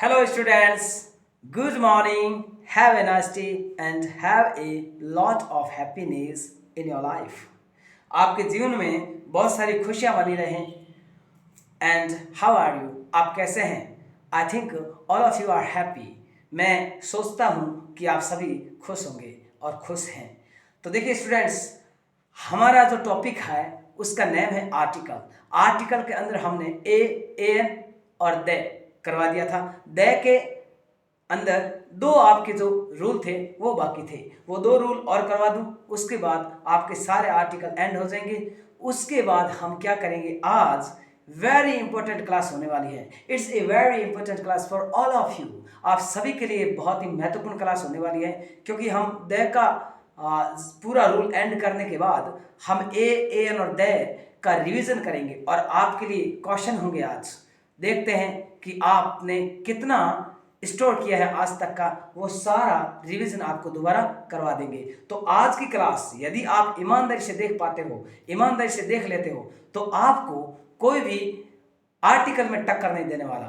Hello students, good morning, have a nice day and have a lot of happiness in your life. आपके जीवन में बहुत सारी खुशियाँ बनी रहें. And how are you? आप कैसे हैं? I think all of you are happy. मैं सोचता हूँ कि आप सभी खुश होंगे और खुश हैं. तो देखिए स्टूडेंट्स, हमारा जो टॉपिक है उसका नेम है आर्टिकल. आर्टिकल के अंदर हमने ए, एन और दे करवा दिया था. दे के अंदर दो आपके जो रूल थे वो बाकी थे. वो दो रूल और करवा दूं, उसके बाद आपके सारे आर्टिकल एंड हो जाएंगे. उसके बाद हम क्या करेंगे, आज वेरी इंपॉर्टेंट क्लास होने वाली है. It's a very important class for all of you. आप सभी के लिए बहुत ही महत्वपूर्ण क्लास होने वाली है, क्योंकि हम दे का पूरा रूल एंड करने के बाद हम ए, एन और दे का रिवीजन करेंगे और आपके लिए क्वेश्चन होंगे. आज देखते हैं कि आपने कितना स्टोर किया है आज तक का. वो सारा रिवीजन आपको दोबारा करवा देंगे. तो आज की क्लास यदि आप ईमानदारी से देख पाते हो, ईमानदारी से देख लेते हो, तो आपको कोई भी आर्टिकल में टक्कर नहीं देने वाला,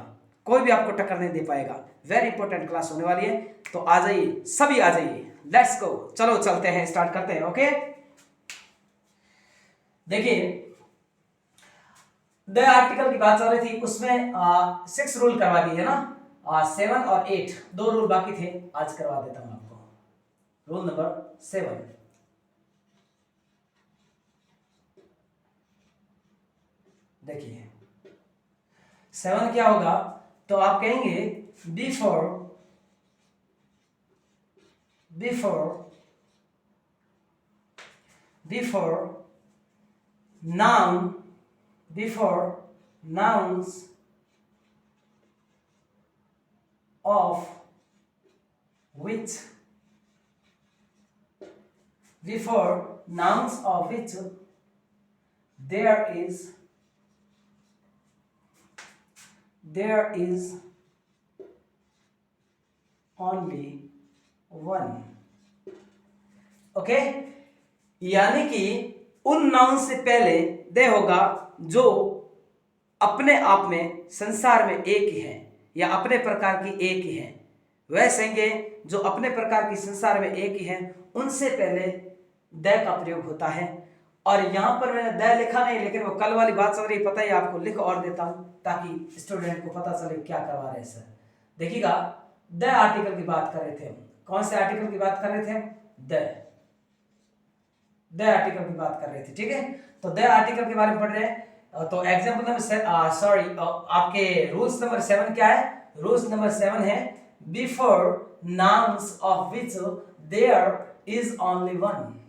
कोई भी आपको टक्कर नहीं दे पाएगा. वेरी इंपॉर्टेंट क्लास होने वाली है. तो आ जाइए, सभी आ जाइए. लेट्स गो, चलो चलते हैं, स्टार्ट करते हैं. ओके, देखिए द आर्टिकल की बात चल रही थी, उसमें 6 रूल करवा दिए है ना. 7 और 8 दो रूल बाकी थे, आज करवा देता हूं आपको. रूल नंबर 7, देखिए 7 क्या होगा, तो आप कहेंगे before nouns of which there is only one. Okay, यानी कि उन नाउन से पहले दे होगा जो अपने आप में संसार में एक ही है या अपने प्रकार की एक ही है. वह संज्ञा जो अपने प्रकार की संसार में एक ही है, उनसे पहले द का प्रयोग होता है. और यहां पर मैंने द लिखा नहीं, लेकिन वो कल वाली बात चल रही, पता ही आपको, लिख और देता हूं ताकि स्टूडेंट को पता चले क्या करवा रहे हैं सर. देखिएगा, द आर्टिकल की बात कर रहे थे. कौन से आर्टिकल की बात कर रहे थे? द आर्टिकल की बात कर रहे थे. ठीक है, तो द आर्टिकल के बारे में पढ़ रहे हैं. तो एग्जांपल नंबर आपके रूल्स नंबर 7 क्या है? रूल्स नंबर 7 है before nouns of which there is only one.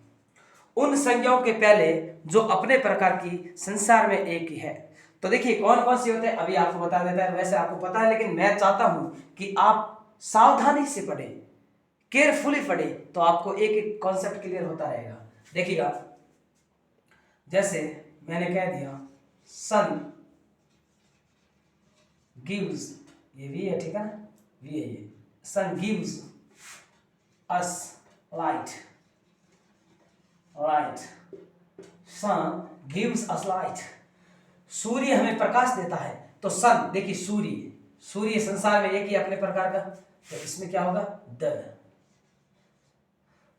उन संज्ञाओं के पहले जो अपने प्रकार की संसार में एक ही है. तो देखिए कौन कौन सी होते हैं, अभी आपको बता देता है. वैसे आपको पता है, लेकिन मैं चाहता हूं कि आप सावधानी से पढ़ें, केयरफुली पढ़ें, तो आपको एक एक कॉन्सेप्ट क्लियर होता रहेगा. देखिएगा, जैसे मैंने कह दिया सन गिव्स, ये भी है, ठीक है ना, भी है ये. Sun gives us light. Sun gives us light. सूर्य हमें प्रकाश देता है. तो सन, देखिए सूर्य संसार में एक ही अपने प्रकार का, तो इसमें क्या होगा?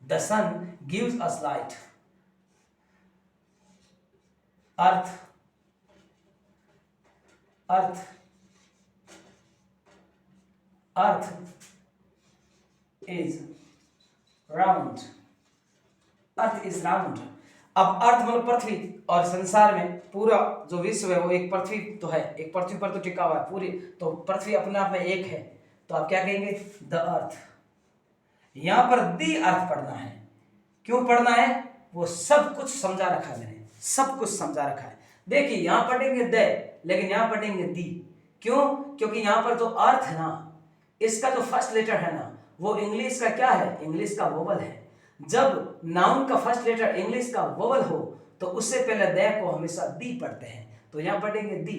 The sun gives us light. Earth is round. अब अर्थ मतलब पृथ्वी, और संसार में पूरा जो विश्व है वो एक पृथ्वी तो है, एक पृथ्वी पर तो टिका हुआ है पूरी. तो पृथ्वी अपने आप में एक है, तो आप क्या कहेंगे? The earth. यहां पर दी अर्थ पढ़ना है. क्यों पढ़ना है? वो सब कुछ समझा रखा है मैंने, सब कुछ समझा रखा है. देखिए यहां पढ़ेंगे द, लेकिन यहां पढ़ेंगे दी. क्यों? क्योंकि यहां पर जो अर्थ है ना, इसका जो फर्स्ट लेटर है ना, वो इंग्लिश का क्या है? इंग्लिश का वोवल है. जब नाउन का फर्स्ट लेटर इंग्लिश का वोवल हो, तो उससे पहले द को हमेशा दी पढ़ते हैं. तो यहां पढ़ेंगे the.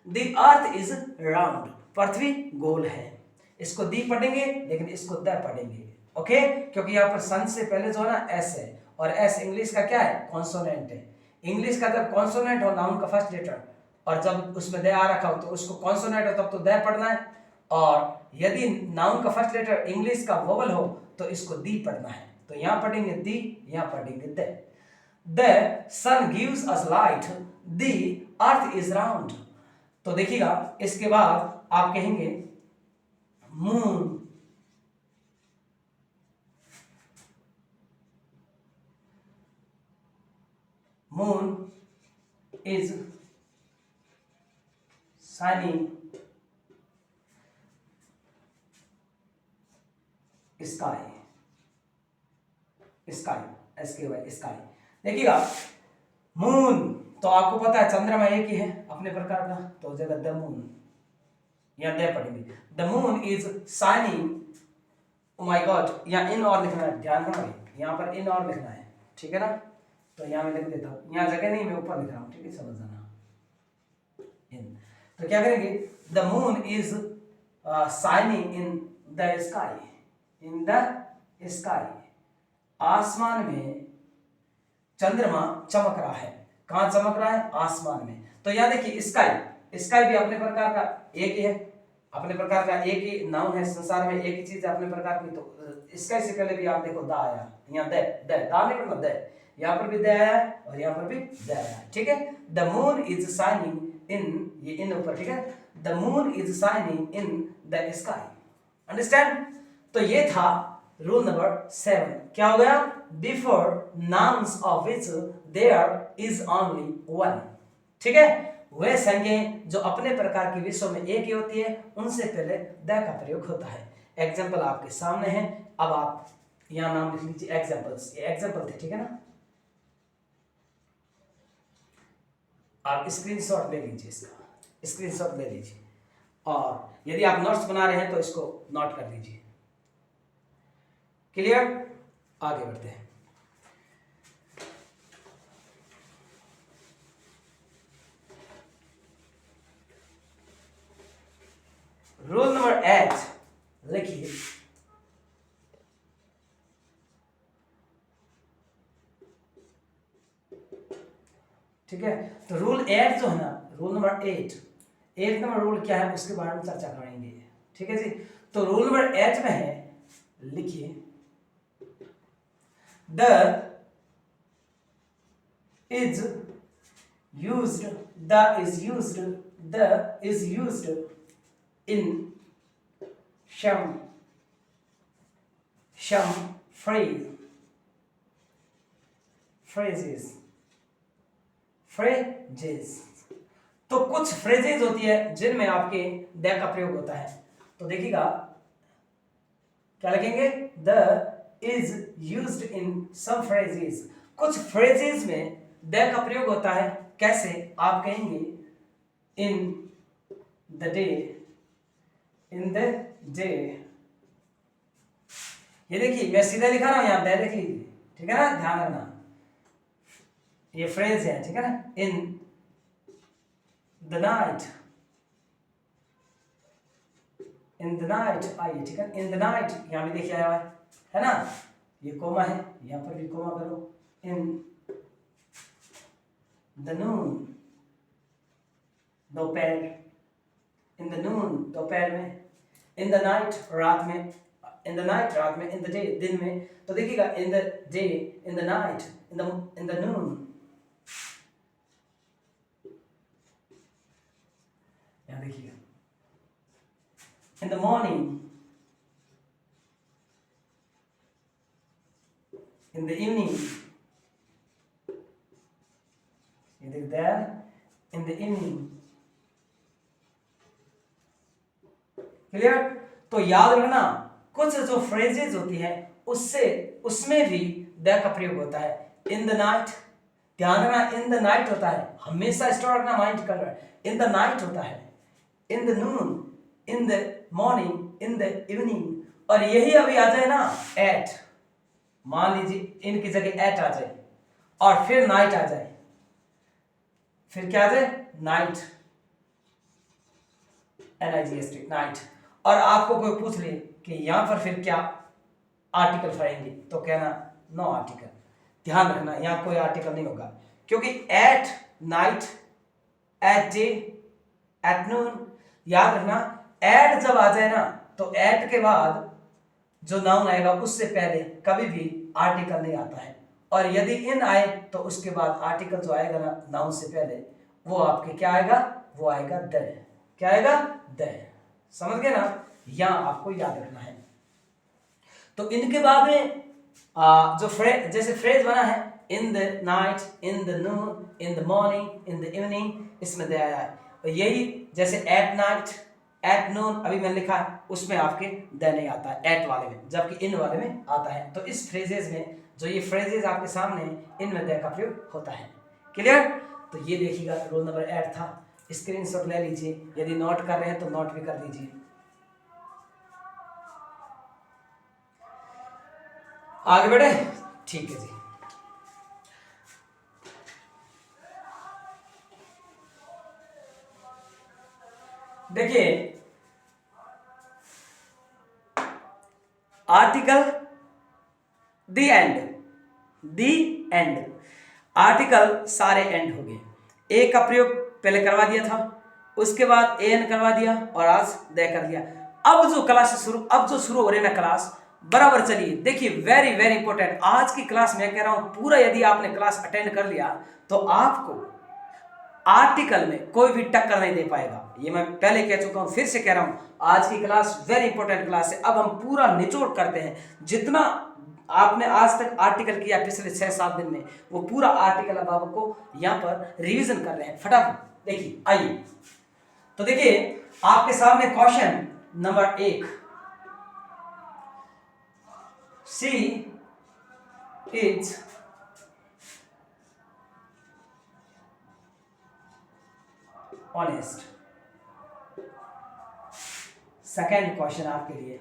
The earth is round. पृथ्वी गोल है. इसको दी पढ़ेंगे, लेकिन इसको द पढ़ेंगे. ओके, क्योंकि यहां पर सन से पहले जो है ना एस है, और एस इंग्लिश का क्या है? कॉन्सोनेंट है. इंग्लिश का जब कॉन्सोनेंट हो नाउन का फर्स्ट लेटर, और जब उसमें द आ रखा हो तो उसको कॉन्सोनेंट हो तब तो द पढ़ना है. और यदि नाउन का फर्स्ट लेटर इंग्लिश का वोवल हो तो इसको दी पढ़ना है। तो यहां पढ़ेंगे दी, यहां पढ़ेंगे the. The sun gives us light, the earth is round. तो देखिएगा इसके बाद आप कहेंगे moon, moon is shining sky, sky SKY sky. देखिएगा मून तो आपको पता है चंद्रमा एक ही है अपने प्रकार का, तो जगह द मून या दे पढ़ेंगे। The moon is shining, oh my God, यहाँ इन और लिखना है, ध्यान रखना भाई, यहाँ पर इन और लिखना है, ठीक है ना। तो यहाँ मैं लिख देता हूँ, यहाँ जगह नहीं, मैं ऊपर लिख रहा हूँ, ठीक है, समझ जाना। इन तो क्या करेंगे, the moon is shining in the sky, in the sky, आसमान में चंद्रमा चमक रहा है। कहाँ चमक रहा है, आसमान में। तो यहाँ देखिए स्काई, स्काई भी अपने प्रकार का एक ही है, अपने प्रकार का एक ही नाउन है, संसार में एक ही चीज है अपने प्रकार की। तो स्काई से पहले भी आप देखो द आया, यहाँ दा नहीं पढ़ना, द, यहाँ पर भी द आया और यहाँ पर भी द आया, ठीक है। The moon is shining in, ये इन ऊपर, ठीक है, the moon is shining in the sky, understand. तो ये था रूल नंबर 7। क्या हो गया, before nouns of which there is only one, ठीक है, वे संज्ञाएं जो अपने प्रकार के विषयों में एक ही होती है उनसे पहले द का प्रयोग होता है। एग्जाम्पल आपके सामने है, अब आप यहां नाम लिख लीजिए एग्जाम्पल्स, ये एग्जाम्पल थे, ठीक है ना। आप स्क्रीनशॉट ले लीजिए, इसका स्क्रीनशॉट ले लीजिए, और यदि आप नोट्स बना रहे हैं तो इसको नोट कर लीजिए। क्लियर, आगे बढ़ते हैं। रूल नंबर 8 लिखिए, ठीक है। तो रूल 8 जो है ना, रूल नंबर 8 नंबर रूल क्या है उसके बारे में चर्चा करेंगे, ठीक है जी। तो रूल नंबर 8 में है, लिखिए, the is used, the is used, the is used in some phrases तो कुछ फ्रेजेज होती है जिनमें आपके द का प्रयोग होता है। तो देखिएगा क्या लिखेंगे, the is used in some phrases, कुछ फ्रेजेस में द का प्रयोग होता है। कैसे, आप कहेंगे in the day, in the day, ये देखिए मैं सीधा लिखा रहा हूं, यहां द लिख लीजिए, ठीक है ना, ध्यान रखना, ये फ्रेज है, ठीक है ना। इन the night, in the night आइए, ठीक है, इन द नाइट यहां भी देखिए आया हुआ है ना, ये कोमा है, यहां पर भी कोमा करो। इन द नून, दोपहर, इन द नून दोपहर में, इन द नाइट रात में, इन द नाइट रात में, इन द डे दिन में। तो देखिएगा in the day, in the night, in the noon, यहां देखिएगा in the morning, in the evening, in the evening, clear. तो याद रखना कुछ जो फ्रेजेज होती है उसमें भी द का प्रयोग होता है। इन द नाइट, ध्यान रखना इन द नाइट होता है, हमेशा स्टोर रखना माइंड कर रहा है, इन द नाइट होता है, इन the Noon, in the morning, in the evening. और यही अभी आ जाए ना एट, मान लीजिए इनकी जगह एट आ जाए और फिर नाइट आ जाए, फिर क्या आ जाए, नाइट, NIGHT नाइट। और आपको कोई पूछ ले कि यहां पर फिर क्या आर्टिकल पढ़ेंगे, तो कहना नो आर्टिकल। ध्यान रखना यहां कोई आर्टिकल नहीं होगा, क्योंकि at night, at day, at noon, याद रखना एट जब आ जाए ना तो एट के बाद जो नाउन आएगा उससे पहले कभी भी आर्टिकल नहीं आता है, और यदि इन आए तो उसके बाद आर्टिकल जो आएगा ना नाउन से पहले वो आपके क्या आएगा, वो आएगा द। क्या आएगा, द। समझ गए ना, यहां आपको याद रखना है। तो इनके बाद में जो फ्रेज, जैसे फ्रेज बना है इन the night, in the Noon, in the morning, in the evening, इसमें दे आया है। और यही जैसे एट नाइट, एट नून अभी मैंने लिखा है, उसमें आपके द नहीं आता है एट वाले में, जबकि इन वाले में आता है। तो इस फ्रेजेस में जो ये फ्रेजेस आपके सामने, इनमें द का प्रयोग होता है। क्लियर? तो ये देखिएगा रोल नंबर 8 था। स्क्रीनशॉट ले लीजिए, यदि नोट कर रहे हैं तो नोट भी कर लीजिए। आगे बढ़े, ठीक है जी। देखिए article the end, the end, article सारे एंड हो गए। ए का प्रयोग पहले करवा दिया था, उसके बाद एन करवा दिया और आज दे कर दिया। अब जो क्लास शुरू, अब जो शुरू हो रही है ना क्लास, बराबर चलिए। देखिए वेरी वेरी इंपॉर्टेंट आज की क्लास में कह रहा हूं, पूरा यदि आपने क्लास अटेंड कर लिया तो आपको आर्टिकल में कोई भी टक्कर नहीं दे पाएगा। ये मैं पहले कह चुका हूं, फिर से कह रहा हूं, आज की क्लास वेरी इंपॉर्टेंट क्लास है। अब हम पूरा निचोड़ करते हैं, जितना आपने आज तक आर्टिकल किया पिछले 6-7 दिन में, वो पूरा आर्टिकल अब आपको यहां पर रिवीजन कर रहे हैं फटाफट। देखिए आइए, तो देखिए आपके सामने question number 1, she is honest. Second question आपके लिए,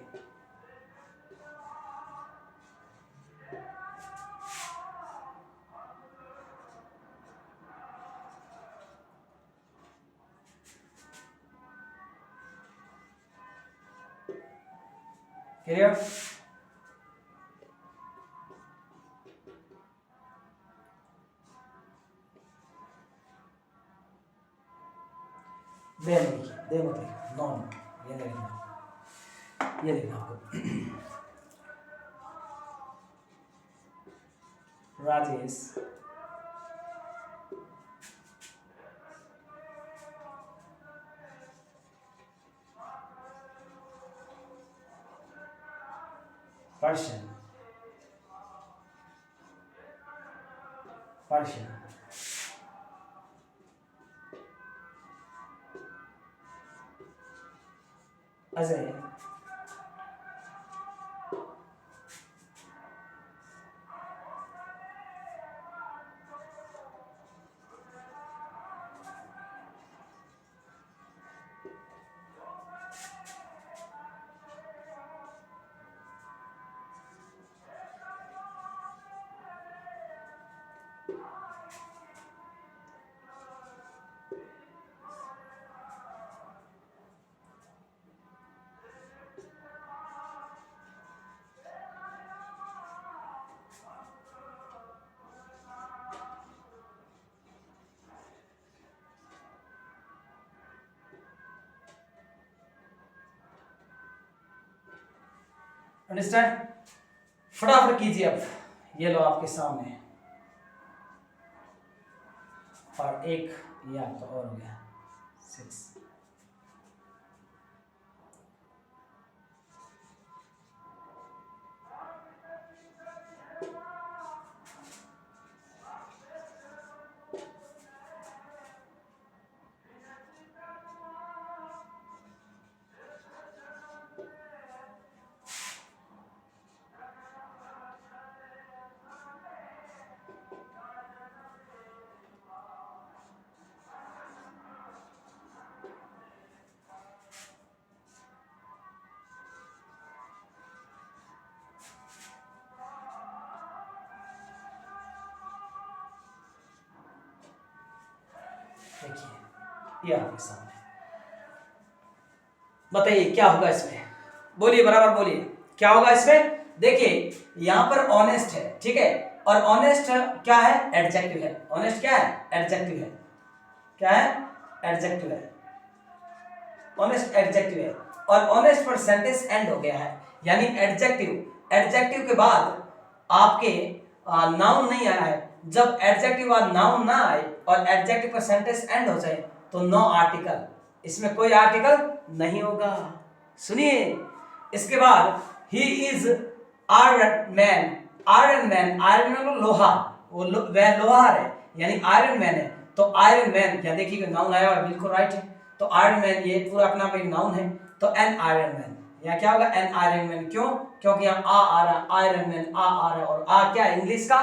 क्लियर? दे लिखिए, दे मत लिखिए, नॉन, ये नहीं लिखना, ये लिखना आपको। Rajesh person, person Ajay understand? फटाफट कीजिए। अब ये लो आपके सामने, और एक ये आपका और हो गया 6। देखिए ये आपके सामने, बताइए क्या होगा इसमें, बोलिए बराबर बोलिए क्या होगा इसमें। देखिए यहां पर ऑनेस्ट है, ठीक है, और ऑनेस्ट क्या है, एडजेक्टिव है। ऑनेस्ट क्या है, एडजेक्टिव है। क्या है, एडजेक्टिव है। ऑनेस्ट एडजेक्टिव है। और ऑनेस्ट पर सेंटेंस एंड हो गया है, यानी एडजेक्टिव, एडजेक्टिव के बाद आपके नाउन नहीं आ रहा है। जब एडजेक्टिव बाद नाउन ना आए और एडजेक्टिव पर सेंटेंस एंड हो जाए तो नो आर्टिकल, इसमें कोई आर्टिकल नहीं होगा। सुनिए, इसके बाद he is iron man, iron man, iron man लोहा, वह लोहार है, यानी आयरन मैन है। तो आयरन मैन, क्या देखिए नाउन आया है, बिल्कुल राइट है। तो आयरन मैन ये पूरा अपना एक नाउन है, तो एन आयरन मैन, यहाँ क्या होगा एन आयरन मैन। क्यों? क्योंकि यहाँ आ रहा है, आयरन मैन आ रहा है, और आ क्या है इंग्लिश का,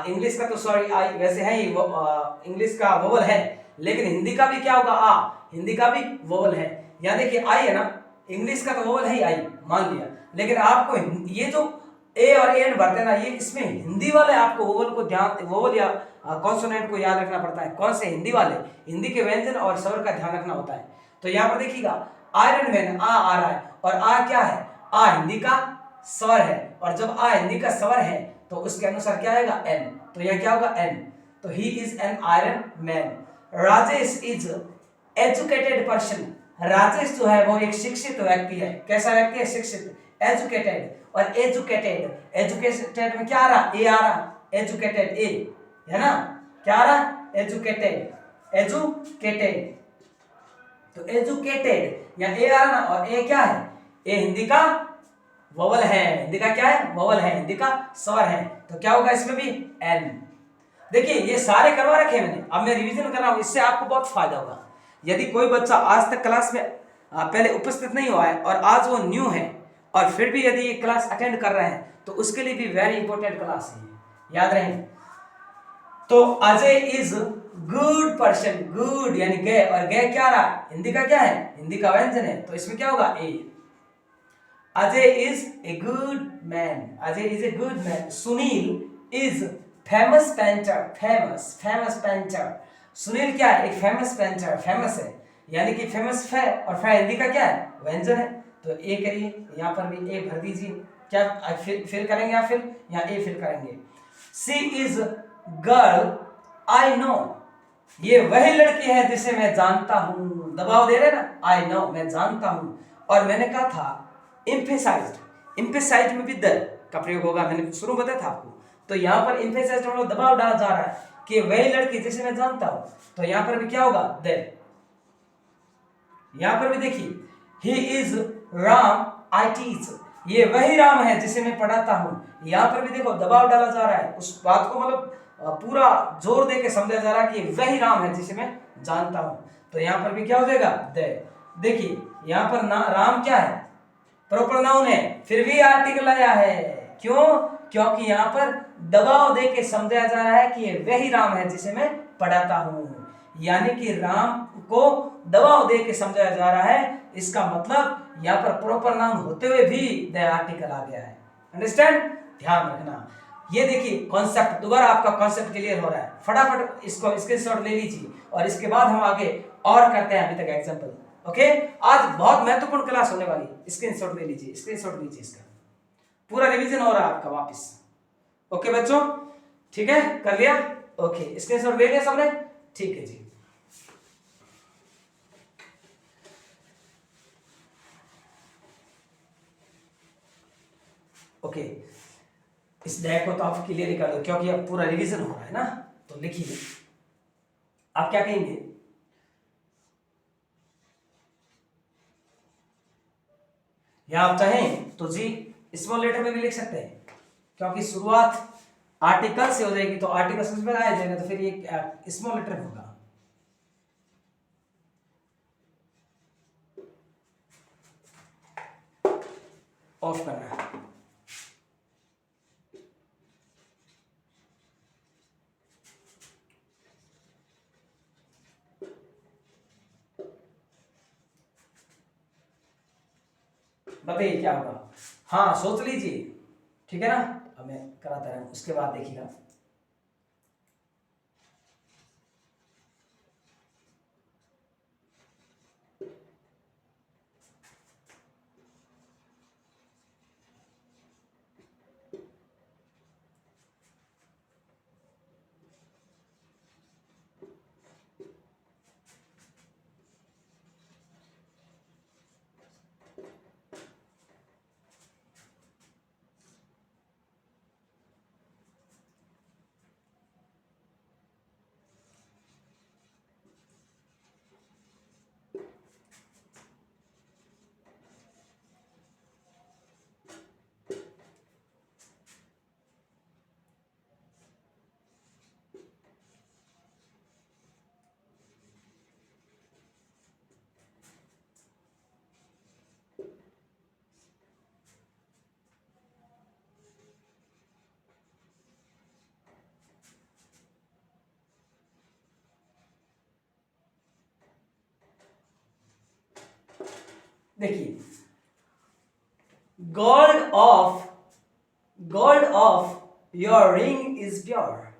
इंग्लिश का तो सॉरी आई वैसे है ही, इंग्लिश का वोवल है, लेकिन हिंदी का भी क्या होगा आ, हिंदी का भी वोवल है। यहाँ देखिए आई है ना, इंग्लिश का तो वोवल है ही आई, मान लिया, लेकिन आपको ये जो ए और एन भरते हैं ना, ये इसमें हिंदी वाले आपको वोवल को ध्यान, वोवल या कॉन्सोनेंट को याद रखना पड़ता है। कौन से? हिंदी वाले, हिंदी के व्यंजन और स्वर का ध्यान रखना होता है। तो यहाँ पर देखिएगा आयरन मैन आ रहा है, और आ क्या है, आ हिंदी का स्वर है, और जब आ हिंदी का स्वर है तो उसके अनुसार क्या आएगा एन, तो यह क्या होगा एन। तो he is an iron man. Rajesh is educated person, Rajesh जो है वो एक शिक्षित व्यक्ति है। कैसा व्यक्ति है? शिक्षित, एजुकेटेड। और एजुकेटेड, एजुकेटेड में क्या आ रहा, ए आ रहा, एजुकेटेड ए है ना, क्या आ रहा, एजुकेटेड, एजुकेटेड। तो एजुकेटेड या ए आ रहा ना, और ए क्या है, ए हिंदी का वोवल है, हिंदी का क्या है, वोवल है, हिंदी का स्वर है, तो क्या होगा इसमें भी एन। देखिए ये सारे करवा रखे हैं मैंने, अब मैं रिवीजन कर रहा हूं, इससे आपको बहुत फायदा होगा। यदि कोई बच्चा आज तक क्लास में पहले उपस्थित नहीं हुआ है और आज वो न्यू है, और फिर भी यदि ये क्लास अटेंड कर रहे हैं, तो उसके लिए भी वेरी इंपॉर्टेंट क्लास है, याद रहे। तो Ajay is good person, good यानी गे, और गे क्या रहा, हिंदी का क्या है, हिंदी का व्यंजन है, तो इसमें क्या होगा a. Ajay is a good man, Ajay is a good man. Sunil is famous painter, famous, famous painter. Sunil क्या है, एक फेमस पेंटर, फेमस है, यानी कि फेमस फे, और फे हिंदी का क्या है, व्यंजन है, तो ए करिए, यहां पर भी ए भर दीजिए। क्या फिर करेंगे, या फिर यहाँ ए फिर करेंगे। सी इज गर्ल आई नो, ये वही लड़की है जिसे मैं जानता हूं, दबाव दे रहे ना, आई नो मैं जानता हूं। और मैंने कहा था एम्फेसाइज्ड, एम्फेसाइज्ड में भी द का प्रयोग होगा, मैंने शुरू में बताया था आपको। तो यहाँ पर एम्फेसाइज्ड मतलब दबाव डाला जा रहा है कि वही लड़की जिसे मैं जानता हूं, तो यहाँ पर भी क्या होगा द। यहाँ पर भी देखिए he is Ram I teach, ये वही राम है जिसे मैं पढ़ाता हूं। यहाँ पर भी देखो दबाव डाला जा रहा है, उस बात को मतलब पूरा जोर दे के समझा जा रहा है कि वही राम है जिसे मैं जानता हूं। तो यहाँ पर भी क्या हो जाएगा द। देखिए यहाँ पर राम क्या है, प्रॉपर नाउन है, फिर भी आर्टिकल आया है। क्यों? क्योंकि यहाँ पर दबाव दे के समझाया जा रहा है कि ये वही राम है जिसे मैं पढ़ाता हूं, यानी कि राम को दबाव दे के समझाया जा रहा है। इसका मतलब यहाँ पर प्रॉपर नाउन होते हुए भी द आर्टिकल आ गया है। अंडरस्टैंड? ध्यान रखना। ये देखिए कॉन्सेप्ट, दोबारा आपका कॉन्सेप्ट क्लियर हो रहा है, फटाफट इसको स्क्रीनशॉट ले लीजिए, और इसके बाद हम आगे और करते हैं अभी तक एग्जांपल। ओके, आज बहुत महत्वपूर्ण क्लास होने वाली, स्क्रीनशॉट ले लीजिए, स्क्रीनशॉट लीजिए, इसका पूरा रिवीजन हो रहा है आपका वापस। ओके बच्चों, ठीक है, कर लिया? ओके, स्क्रीनशॉट ले लिया सबने? ठीक है जी। ओके, इस डैक को तो आप क्लियर ही कर दो, क्योंकि अब पूरा रिवीजन हो रहा है ना। तो लिखिए, आप क्या कहेंगे, या आप चाहें तो जी स्मॉल लेटर में भी लिख सकते हैं, क्योंकि शुरुआत आर्टिकल से हो जाएगी, तो आर्टिकल समझ में आ जाएगा, तो फिर ये स्मॉल लेटर होगा। ऑफ करना है। बताइए क्या होगा? हाँ सोच लीजिए, ठीक है ना। अब मैं कराता रहूं, उसके बाद देखिएगा। देखिए, gold of your ring is pure.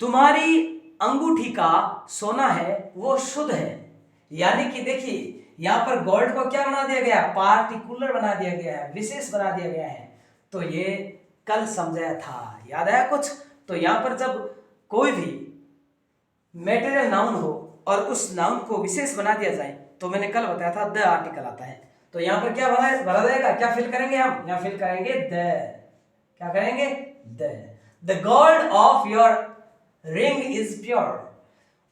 तुम्हारी अंगूठी का सोना है वो शुद्ध है। यानी कि देखिए, यहां पर गोल्ड को क्या बना दिया गया है, पार्टिकुलर बना दिया गया है, विशेष बना दिया गया है। तो ये कल समझाया था, याद आया कुछ? तो यहां पर जब कोई भी मेटेरियल नाउन हो और उस नाउन को विशेष बना दिया जाए, तो मैंने कल बताया था द आर्टिकल आता है। तो यहां पर क्या भरा जाएगा, क्या फिल करेंगे हम? यहां फिल करेंगे द। क्या करेंगे? The gold of your ring is pure.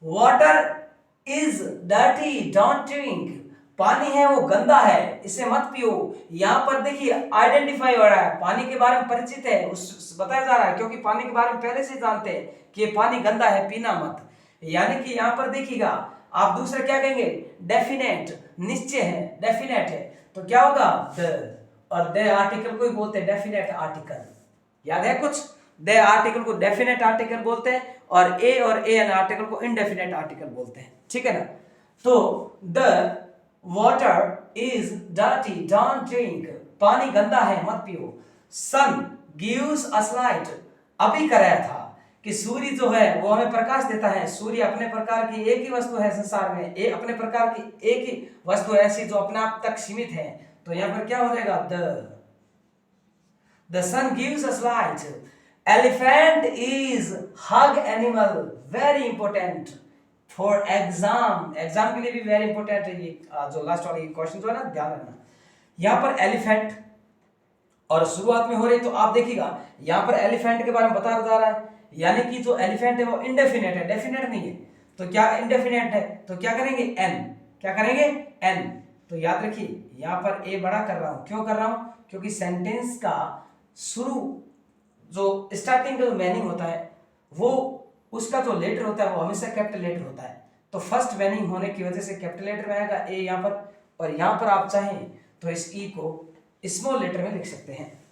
Water is dirty, don't drink. पानी है वो गंदा है, इसे मत पियो। यहां पर देखिए आइडेंटिफाई हो रहा है, पानी के बारे में परिचित है, उस बताया जा रहा है, क्योंकि पानी के बारे में पहले से जानते हैं कि ये पानी गंदा है, पीना मत। यानी कि यहां पर देखिएगा, आप दूसरा क्या कहेंगे, डेफिनेट, निश्चय है, डेफिनेट है, तो क्या होगा द। और द आर्टिकल को ही बोलते हैं डेफिनेट आर्टिकल। याद है कुछ? द आर्टिकल को डेफिनेट आर्टिकल बोलते हैं और ए एन आर्टिकल को इनडेफिनेट आर्टिकल बोलते हैं, ठीक है ना? तो the water is dirty, don't drink. पानी गंदा है, मत पियो। सन गिव्स अस लाइट, अभी कराया था कि सूर्य जो है वो हमें प्रकाश देता है। सूर्य अपने प्रकार की एक ही वस्तु है संसार में, अपने प्रकार की एक ही वस्तु ऐसी जो अपने आप तक सीमित है। तो यहां पर क्या हो जाएगा, the sun gives us light. Elephant is huge animal, very important for exam के लिए भी वेरी इंपॉर्टेंट है ये जो लास्ट वाली क्वेश्चन जो है ना, ध्यान रखना। यहां पर एलिफेंट और शुरुआत में हो रही, तो आप देखिएगा यहां पर एलिफेंट के बारे में बताया जा रहा है, यानी कि जो एलिफेंट है वो इनडेफिनेट है, डेफिनेट नहीं है। तो क्या इनडेफिनेट है, तो क्या करेंगे एन, क्या करेंगे एन। तो याद रखिए यहां पर ए बड़ा कर रहा हूं, क्यों कर रहा हूं, क्योंकि सेंटेंस का शुरू जो स्टार्टिंग का जो मीनिंग होता है वो उसका जो लेटर होता है वो हमेशा कैपिटल लेटर होता है। तो फर्स्ट मीनिंग होने की वजह से कैपिटल लेटर में आएगा ए यहां पर, और यहां पर आप चाहें तो इस ई को स्मॉल लेटर में लिख सकते हैं।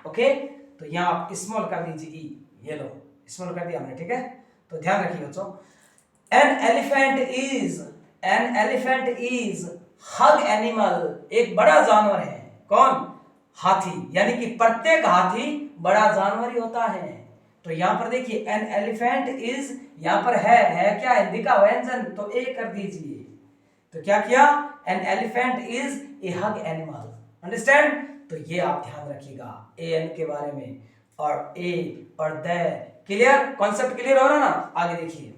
ओके, तो यहां आप स्मॉल कर दीजिए ई, ये लो स्मॉल कर दिया हमने, ठीक है? तो ध्यान रखिए बच्चों, an elephant is huge animal, एक बड़ा जानवर है। कौन? हाथी। यानी कि प्रत्येक हाथी बड़ा जानवर ही होता है। तो यहां पर देखिए एन एलिफेंट इज, यहां पर है क्या, हिंदी का व्यंजन, तो ए कर दीजिए। तो क्या किया, an elephant is a hug animal. Understand? तो ये आप ध्यान रखिएगा ए एन के बारे में, और ए और द। क्लियर? कॉन्सेप्ट क्लियर हो रहा ना? आगे देखिए,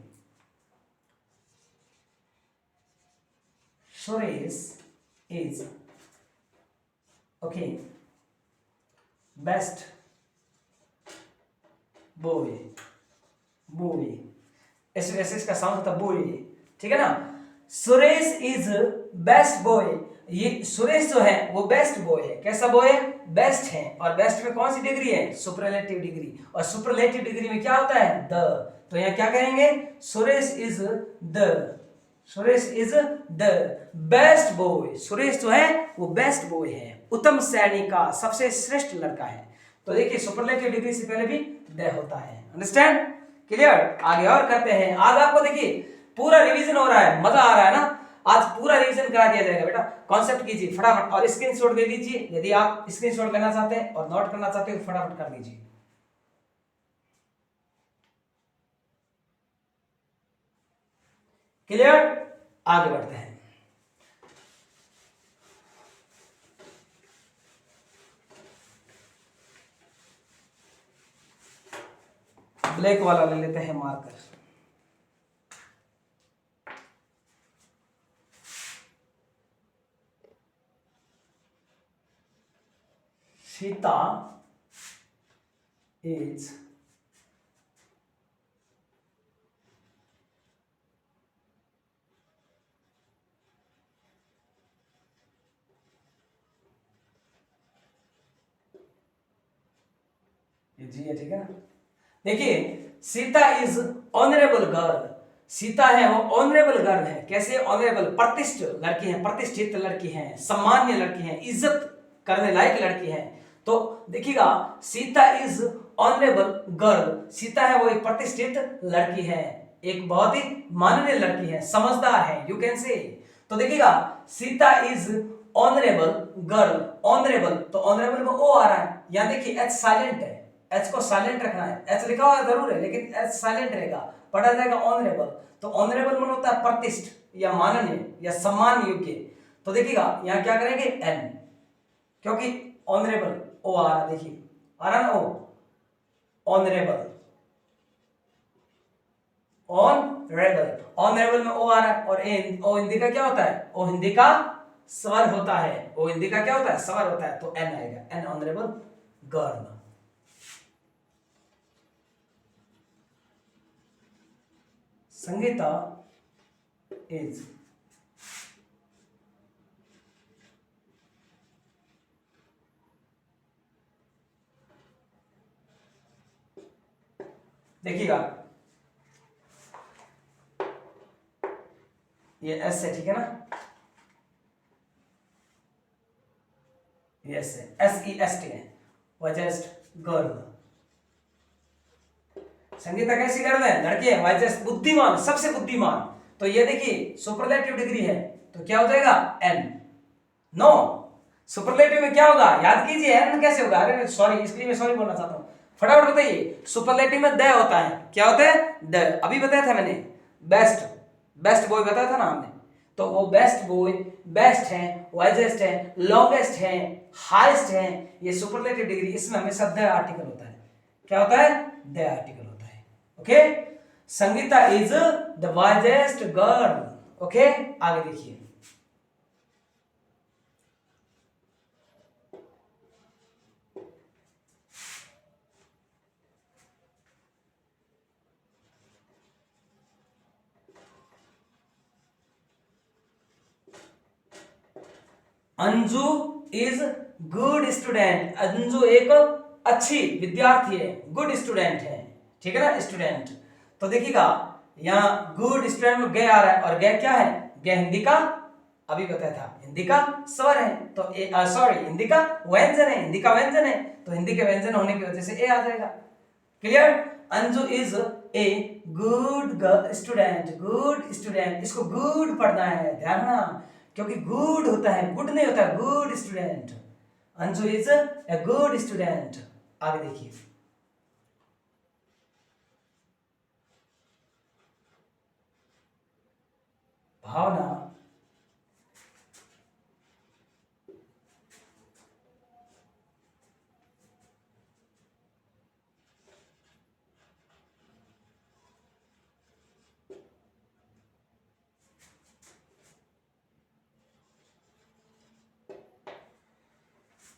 Suresh is okay best boy, ऐसे इसका साउंड होता है बॉय, ठीक है ना? Suresh is best boy. ये सुरेश जो है वो बेस्ट बॉय है। कैसा बॉय है? बेस्ट है। और बेस्ट में कौन सी डिग्री है? Superlative degree. और सुपरलेटिव डिग्री में क्या होता है? द। तो यहां क्या कहेंगे, Suresh is the best boy. Suresh जो है वो बेस्ट बॉय है, उत्तम श्रेणी का सबसे श्रेष्ठ लड़का है। तो देखिए सुपरलेटिव डिग्री से पहले भी द होता है। अंडरस्टैंड? क्लियर? आगे और करते हैं। आज आपको देखिए पूरा रिवीजन हो रहा है, मजा आ रहा है ना? आज पूरा रिवीजन करा दिया जाएगा बेटा। कॉन्सेप्ट कीजिए फटाफट और स्क्रीनशॉट ले लीजिए। यदि आप स्क्रीनशॉट लेना चाहते हैं और नोट करना चाहते हैं तो फटाफट कर लीजिए। क्लियर? आगे बढ़ते हैं। ब्लैक वाला ले लेते हैं मार्कर। सीता इज जी है, ठीक है ना? देखिए Sita is honourable girl. Sita है वो ऑनरेबल गर्ल है। कैसे ऑनरेबल? प्रतिष्ठित लड़की है, प्रतिष्ठित लड़की है, सम्मान्य लड़की है, इज्जत करने लायक लड़की है। तो देखिएगा Sita is honourable girl. Sita है वो एक प्रतिष्ठित लड़की है, एक बहुत ही माननीय लड़की है, समझदार है, यू कैन से। तो देखिएगा Sita is honourable girl, honourable, तो ऑनरेबल में ओ आ रहा है, यहाँ देखिए एच साइलेंट है, एच को साइलेंट रखना है, एच लिखा हुआ जरूर है लेकिन एच साइलेंट रहेगा, पढ़ा जाएगा ऑनरेबल। तो ऑनरेबल मन होता है प्रतिष्ठ या माननीय या सम्मान योग्य। तो देखिएगा यहाँ क्या करेंगे एन, क्योंकि ऑनरेबल ओ आ रहा, देखिए आ रहा ना ओ, ऑनरेबल, ऑनरेबल, ऑनरेबल में ओ आ रहा है, और ओ हिंदी का क्या होता है, ओ हिंदी का स्वर होता है, ओ हिंदी का क्या होता है, स्वर होता है, तो एन आएगा, N honourable girl. Sangeeta is देखिएगा ये एस है, ठीक है ना, यस है, एस ई एस टी है, वाइजेस्ट गर्ल। संगीता कैसी गर्ल है, लड़की है, वाइजेस्ट बुद्धिमान, सबसे बुद्धिमान। तो ये देखिए सुपरलेटिव डिग्री है, तो क्या हो जाएगा एन। नो, सुपरलेटिव में क्या होगा, याद कीजिए एन कैसे होगा, अरे सॉरी इसके लिए मैं सॉरी बोलना चाहता हूं, फटाफट बताइए। सुपरलेटिव में द होता है, क्या होता है द, अभी बताया था मैंने, बेस्ट, बेस्ट बॉय बताया था ना हमने, तो वो बेस्ट बॉय, बेस्ट है, वाइजेस्ट है, लॉन्गेस्ट है, हाईएस्ट है, ये सुपरलेटिव डिग्री, इसमें हमेशा द आर्टिकल होता है, क्या होता है द आर्टिकल होता है। Okay, Sangeeta is the wisest girl. Okay, आगे देखिए, Anju is good student, Anju एक अच्छी विद्यार्थी है, गुड स्टूडेंट है, ठीक है ना, स्टूडेंट। तो देखिएगा यहाँ गुड स्टूडेंट में गे आ रहा है, और गे क्या है, गे हिंदी का, अभी बताया था हिंदी का स्वर है, तो सॉरी हिंदी का व्यंजन है, हिंदी का व्यंजन है, तो हिंदी के व्यंजन होने की वजह से ए आ जाएगा। Clear, Anju is a good student, good student, इसको गुड पढ़ना है, ध्यान ना, क्योंकि गुड होता है, गुड नहीं होता, good student, Anju is a good student. आगे देखिए, भावना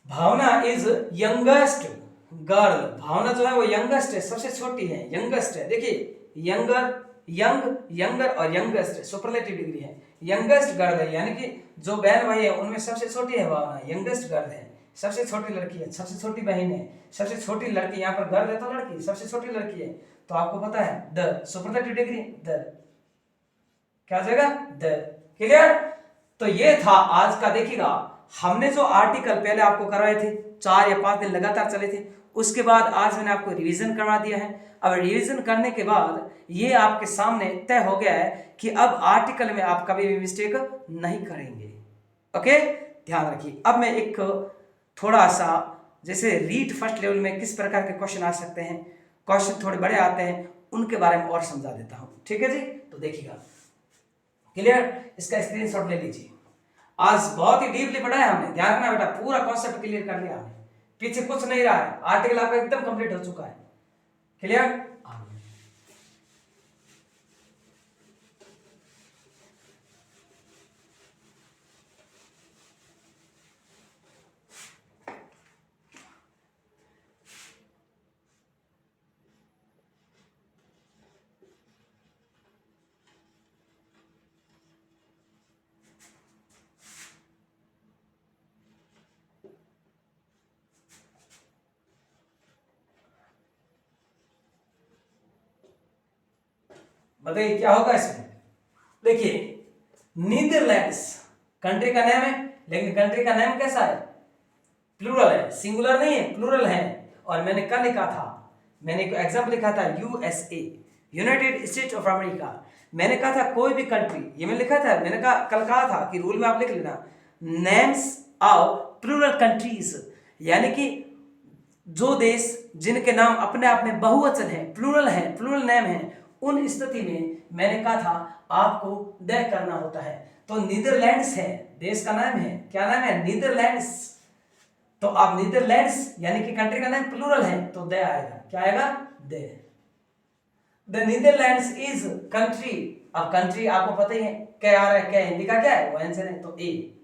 भावना इज यंगेस्ट गर्ल, भावना जो है वो यंगेस्ट है, सबसे छोटी है, यंगेस्ट है। देखिए यंगर, यंग, यंगर और यंगेस्ट सुपरलेटिव डिग्री है, यंगेस्ट गर्ल है, यानी कि जो बहन भाई है उनमें सबसे छोटी है भावना, यंगेस्ट गर्ल है, सबसे छोटी लड़की है, सबसे छोटी बहन है, सबसे छोटी लड़की, यहाँ पर गर्ल है तो लड़की, सबसे छोटी लड़की है, तो आपको पता है द सुपरलेटिव डिग्री द, क्या हो जाएगा द। क्लियर, तो ये था आज का। देखिएगा हमने जो आर्टिकल पहले आपको करवाए थे, 4 या 5 दिन लगातार चले थे, उसके बाद आज मैंने आपको रिवीजन करवा दिया है। अब रिवीजन करने के बाद ये आपके सामने तय हो गया है कि अब आर्टिकल में आप कभी भी मिस्टेक नहीं करेंगे। ओके, ध्यान रखिए। अब मैं एक थोड़ा सा, जैसे रीड फर्स्ट लेवल में किस प्रकार के क्वेश्चन आ सकते हैं, क्वेश्चन थोड़े बड़े आते हैं, उनके बारे में और समझा देता हूं, ठीक है जी। तो देखिएगा, क्लियर, इसका स्क्रीनशॉट ले लीजिए। आज बहुत ही डीपली पढ़ा है हमने, ध्यान रखना बेटा, पूरा कॉन्सेप्ट क्लियर कर लिया हमने, पीछे कुछ नहीं रहा है, आर्टिकल आपका एकदम कंप्लीट हो चुका है। क्लियर, बताइए क्या होगा इसमें। देखिए नीदरलैंड्स कंट्री का नेम है, लेकिन कंट्री का नेम कैसा है, प्लूरल है, सिंगुलर नहीं है, प्लूरल है। और मैंने कल लिखा था, मैंने एक एग्जाम्पल लिखा था USA, United states of America. मैंने कहा था कोई भी कंट्री, ये मैंने लिखा था, मैंने कहा कल कहा था कि रूल में आप लिख लेना, नेम्स ऑफ प्लूरल कंट्रीज, यानी कि जो देश जिनके नाम अपने आप में बहुवचन है, प्लूरल नेम है, उन स्थिति में मैंने कहा था आपको द करना होता है। तो नीदरलैंड्स है, देश का नाम है, क्या नाम है? नीदरलैंड्स। तो अब नीदरलैंड्स यानी कि कंट्री का नाम प्लूरल है तो द आएगा, क्या आएगा? The. The Netherlands is country. अब कंट्री आपको पता ही है क्या आ रहा है, क्या हिंदी का क्या है? वो आंसर है तो ए।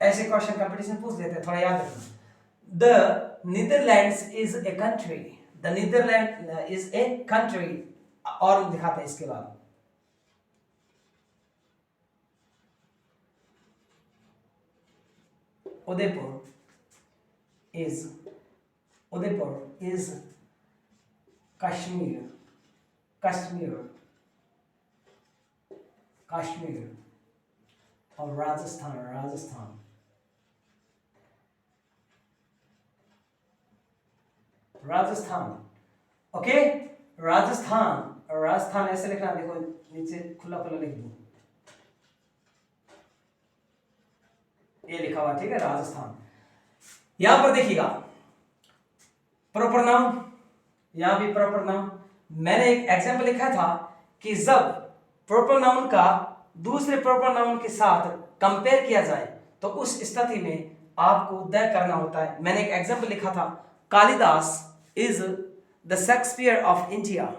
ऐसे क्वेश्चन कंपटीशन पूछ लेते हैं, थोड़ा याद रखना। The Netherlands is a country, the Netherland is a country. और दिखाते हैं इसके बाद, उदयपुर इज कश्मीर, और राजस्थान ओके। राजस्थान ऐसे लिखना, देखो नीचे खुला लिख दो, ये लिखा हुआ, ठीक है, राजस्थान। यहां पर देखिएगा प्रॉपर नाउन, यहां भी प्रॉपर नाउन। मैंने एक एग्जांपल लिखा था कि जब प्रॉपर नाउन का दूसरे प्रॉपर नाउन के साथ कंपेयर किया जाए तो उस स्थिति में आपको द करना होता है। मैंने एक एग्जांपल लिखा था, Kalidas is the Shakespeare of India,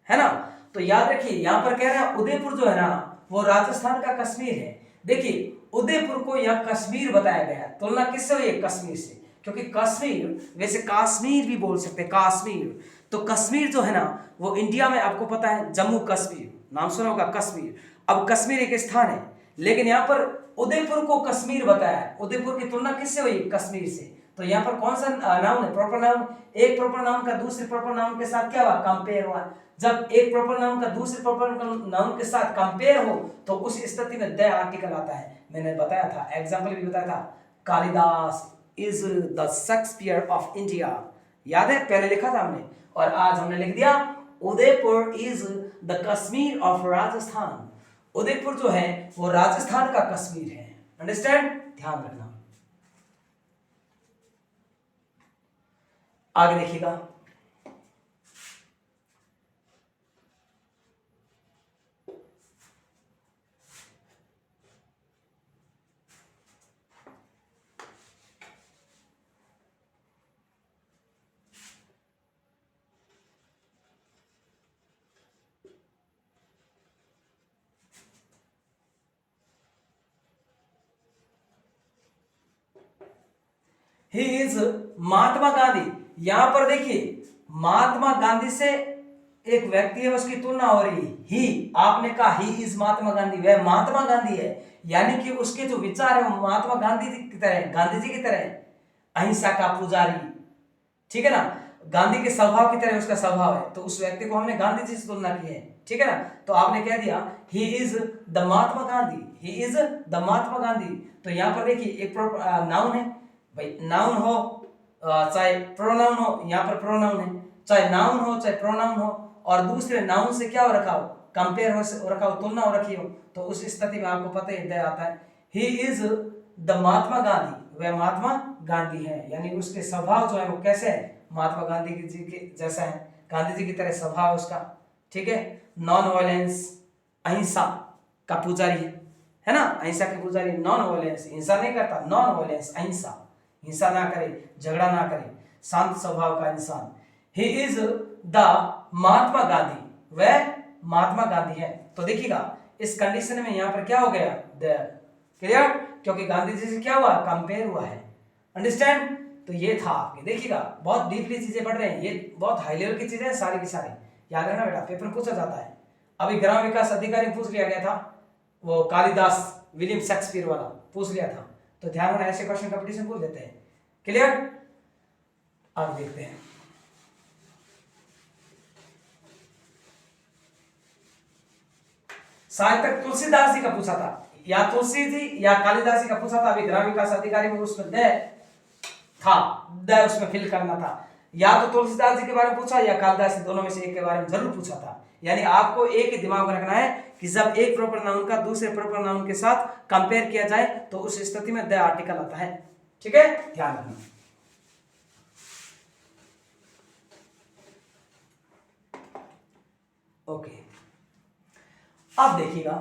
है ना। तो याद रखिए यहां पर कह रहा है उदयपुर जो है ना वो राजस्थान का कश्मीर है। देखिए उदयपुर को यहां कश्मीर बताया गया, तुलना किससे हुई है? कश्मीर से, क्योंकि कश्मीर, वैसे काश्मीर भी बोल सकते हैं, काश्मीर। तो कश्मीर जो है ना वो इंडिया में आपको पता है जम्मू कश्मीर, नाम सुना होगा कश्मीर। अब कश्मीर एक स्थान है, लेकिन यहाँ पर उदयपुर को कश्मीर बताया है। उदयपुर की तुलना किससे हुई? कश्मीर से। तो यहाँ पर कौन सा नाउन है? Proper noun. एक प्रॉपर नाउन का दूसरे प्रॉपर नाउन के साथ क्या हुआ? कंपेयर हुआ। जब एक प्रॉपर नाउन का दूसरे प्रॉपर नाउन के साथ कंपेयर हो तो उस स्थिति में द आर्टिकल आता है। मैंने बताया था, एग्जाम्पल भी बताया था, Kalidas is the Shakespeare of India, याद है? पहले लिखा था हमने, और आज हमने लिख दिया Udaipur is the Kashmir of Rajasthan. Udaipur जो है वो राजस्थान का कश्मीर है। अंडरस्टैंड? ध्यान रखना। आगे देखिएगा, ही इज महात्मा गांधी। यहां पर देखिए महात्मा गांधी से एक व्यक्ति है उसकी तुलना हो रही है। ही, आपने कहा ही इज महात्मा गांधी, वह महात्मा गांधी है, यानी कि उसके जो विचार है वो महात्मा गांधी की तरह, गांधी जी की तरह, अहिंसा का पुजारी, ठीक है ना, गांधी के स्वभाव की तरह उसका स्वभाव है। तो उस व्यक्ति को हमने गांधी जी से तुलना की है, ठीक है ना। तो आपने कह दिया he is the Mahatma Gandhi, he is the Mahatma Gandhi. तो यहाँ पर देखिए एक नाउन है भाई, नाउन हो चाहे प्रोनाउन हो, यहाँ पर प्रोनाउन है, चाहे नाउन हो चाहे प्रोनाउन हो, और दूसरे नाउन से क्या हो रखा हो? कंपेयर हो रखा हो, तुलना हो रखी हो, तो उस स्थिति में आपको पता ही आता है ही इज द महात्मा गांधी, वह महात्मा गांधी है, यानी उसके स्वभाव जो है वो कैसे है? महात्मा गांधी जी के जैसा है, गांधी जी की तरह स्वभाव है उसका, ठीक है। नॉन वायलेंस, अहिंसा का पुजारी है ना, अहिंसा के पुजारी, नॉन वायलेंस, हिंसा नहीं करता, नॉन वायलेंस, अहिंसा, हिंसा ना करे, झगड़ा ना करे, शांत स्वभाव का इंसान। ही इज द महात्मा गांधी, वह महात्मा गांधी है। तो देखिएगा इस कंडीशन में यहाँ पर क्या हो गया? द। क्लियर? क्योंकि गांधी जी से क्या हुआ? कंपेयर हुआ है। अंडरस्टैंड? तो ये था आपके, देखिएगा बहुत डीपली चीजें पढ़ रहे हैं, ये बहुत हाई लेवल की चीजें हैं सारी की सारी, याद रखना बेटा, पेपर पूछा जाता है। अभी ग्राम विकास अधिकारी पूछ लिया गया था, वो कालिदास विलियम शेक्सपियर वाला पूछ लिया था, तो ध्यान रखना ऐसे क्वेश्चन कंपटीशन पूछ देते हैं। क्लियर? अब देखते हैं, शायद तक तुलसीदास जी का पूछा था, या तुलसी जी या कालिदास जी का पूछा था। अभी ग्राम विकास अधिकारी में उसमें द था, द उसमें फिल करना था, या तो तुलसीदास जी के बारे में पूछा या कालिदास जी, दोनों में से एक के बारे में जरूर पूछा था। यानी आपको एक ही दिमाग में रखना है कि जब एक प्रॉपर नाउन का दूसरे प्रॉपर नाउन के साथ कंपेयर किया जाए तो उस स्थिति में द आर्टिकल आता है। ठीक है, ध्यान रखना। ओके, अब देखिएगा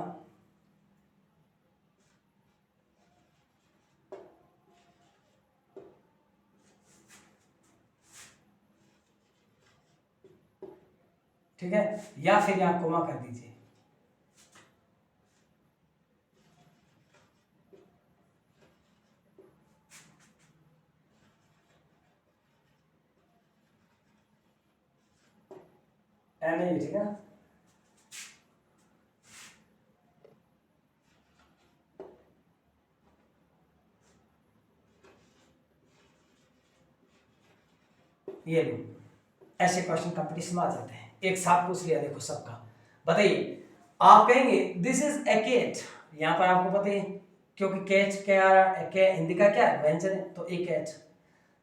ठीक है, या फिर यहां कोमा कर दीजिए। नहीं, ठीक है, ये लो, ऐसे क्वेश्चन कंपटीशन में आ जाते हैं। एक साथ पूछ लिया, देखो सबका बताइए। आप कहेंगे दिस इज ए कैट, यहां पर आपको पता है क्योंकि कैट क्या आ रहा है, हिंदी का क्या है, व्यंजन है, तो a cat,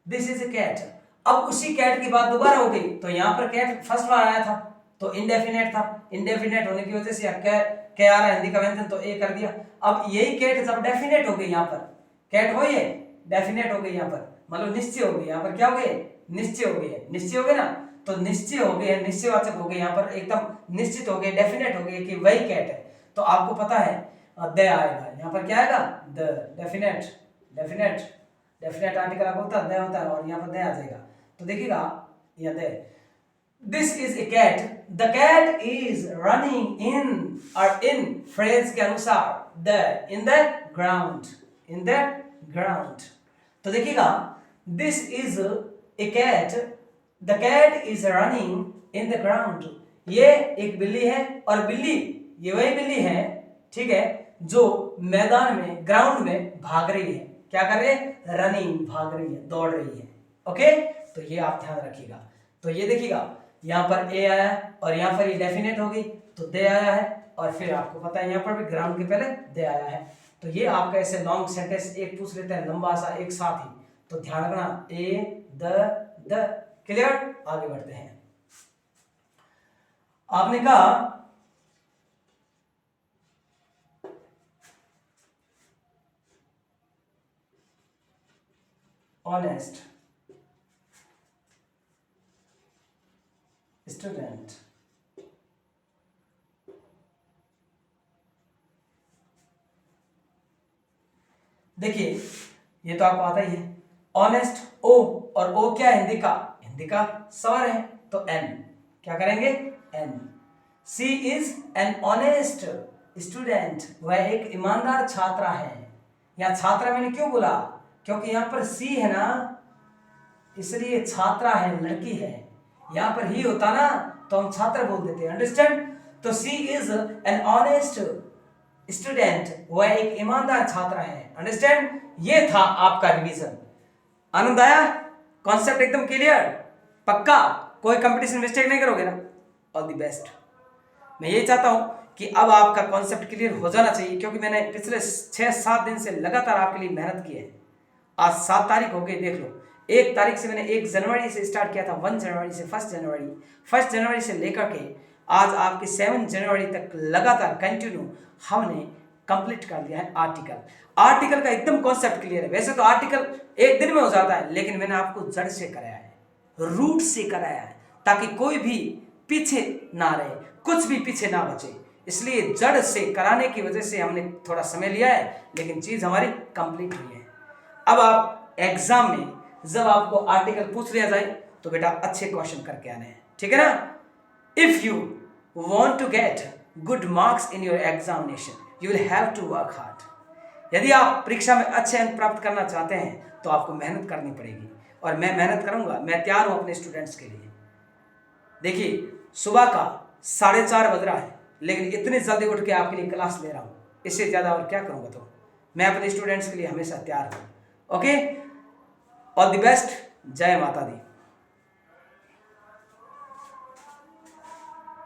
this is a cat. अब उसी कैट की बात दोबारा हो गई, तो यहां पर कैट फर्स्ट बार आया था तो इनडेफिनेट था, इनडेफिनेट होने की वजह से क्या आ रहा है, हिंदी का व्यंजन, तो ए कर दिया। अब यही कैट जब डेफिनेट हो गई, यहां पर कैट हो, ये डेफिनेट हो गई, यहां पर मतलब निश्चय हो गई, यहां पर क्या हो गई, निश्चय हो गई है, निश्चय हो गई ना, तो निश्चय हो गई है, निश्चयवाचक हो गई, यहाँ पर एकदम निश्चित हो गई, डेफिनेट हो गई कि वही कैट है। तो आपको पता है द आएगा, यहाँ पर क्या आएगा, the, definite, definite, definite article आपको होता है द होता है, और यहाँ पर द आ जाएगा। तो देखिएगा यहाँ the, this is a cat, the cat is running in, और इन फ्रेज के अनुसार the, in the ground, in the ground. तो देखिएगा this is a cat, the cat is running in the ground, ये एक बिल्ली है, और बिल्ली ये वही बिल्ली है, ठीक है, जो मैदान में, ग्राउंड में भाग रही है, क्या कर रही है, रनिंग, भाग रही है, दौड़ रही है। ओके, तो ये आप ध्यान रखिएगा। तो ये देखिएगा यहाँ पर ए आया और यहाँ पर ये डेफिनेट हो गई तो दे आया है, और फिर आपको पता है यहाँ पर भी ग्राउंड के पहले दे आया है। तो ये आपका ऐसे लॉन्ग सेंटेंस एक पूछ लेते हैं लंबा सा एक साथ ही, तो ध्यान रखना, ए द, क्लियर। आगे बढ़ते हैं। आपने कहा ऑनेस्ट स्टूडेंट, देखिए ये तो आपको आता ही है, ऑनेस्ट ओ, और ओ क्या है, हिंदी का स्वर है, तो एन, क्या करेंगे, an. She is an honest student, वह एक ईमानदार छात्रा है। यहाँ छात्रा मैंने क्यों बोला, क्योंकि यहाँ पर सी है ना, इसलिए छात्रा है, लड़की है। यहाँ पर ही होता ना तो हम छात्र बोल देते हैं, अंडरस्टैंड। तो सी इज एन ऑनेस्ट स्टूडेंट, वह एक ईमानदार छात्रा है, अंडरस्टैंड। ये था आपका रिवीजन। आनंद आया, कॉन्सेप्ट एकदम क्लियर, पक्का, कोई कंपटीशन मिस्टेक नहीं करोगे ना। All the best. मैं ये चाहता हूं कि अब आपका कॉन्सेप्ट क्लियर हो जाना चाहिए, क्योंकि मैंने पिछले 6-7 दिन से लगातार आपके लिए मेहनत की है। आज 7 तारीख हो गई, देख लो, 1 तारीख से मैंने 1 जनवरी से स्टार्ट किया था, 1 जनवरी से 1 जनवरी से लेकर के आज आपके 7 जनवरी तक लगातार कंटिन्यू हमने कंप्लीट कर दिया है आर्टिकल का एकदम कॉन्सेप्ट क्लियर है। वैसे तो आर्टिकल एक दिन में हो जाता है, लेकिन मैंने आपको जड़ से कराया है, रूट से कराया है, ताकि कोई भी पीछे ना रहे, कुछ भी पीछे ना बचे। इसलिए जड़ से कराने की वजह से हमने थोड़ा समय लिया है, लेकिन चीज हमारी कंप्लीट हुई है। अब आप एग्जाम में जब आपको आर्टिकल पूछ लिया जाए तो बेटा अच्छे क्वेश्चन करके आने हैं, ठीक है ना। If you want to get good marks in your examination you will have to work hard. यदि आप परीक्षा में अच्छे अंक प्राप्त करना चाहते हैं तो आपको मेहनत करनी पड़ेगी, और मैं मेहनत करूंगा, मैं तैयार हूं अपने स्टूडेंट्स के लिए। देखिए सुबह का 4:30 बज रहा है, लेकिन इतनी जल्दी उठ के आपके लिए क्लास ले रहा हूं, इससे ज्यादा और क्या करूंगा। तो मैं अपने स्टूडेंट्स के लिए हमेशा तैयार हूं। ओके, ऑल द बेस्ट, जय माता दी।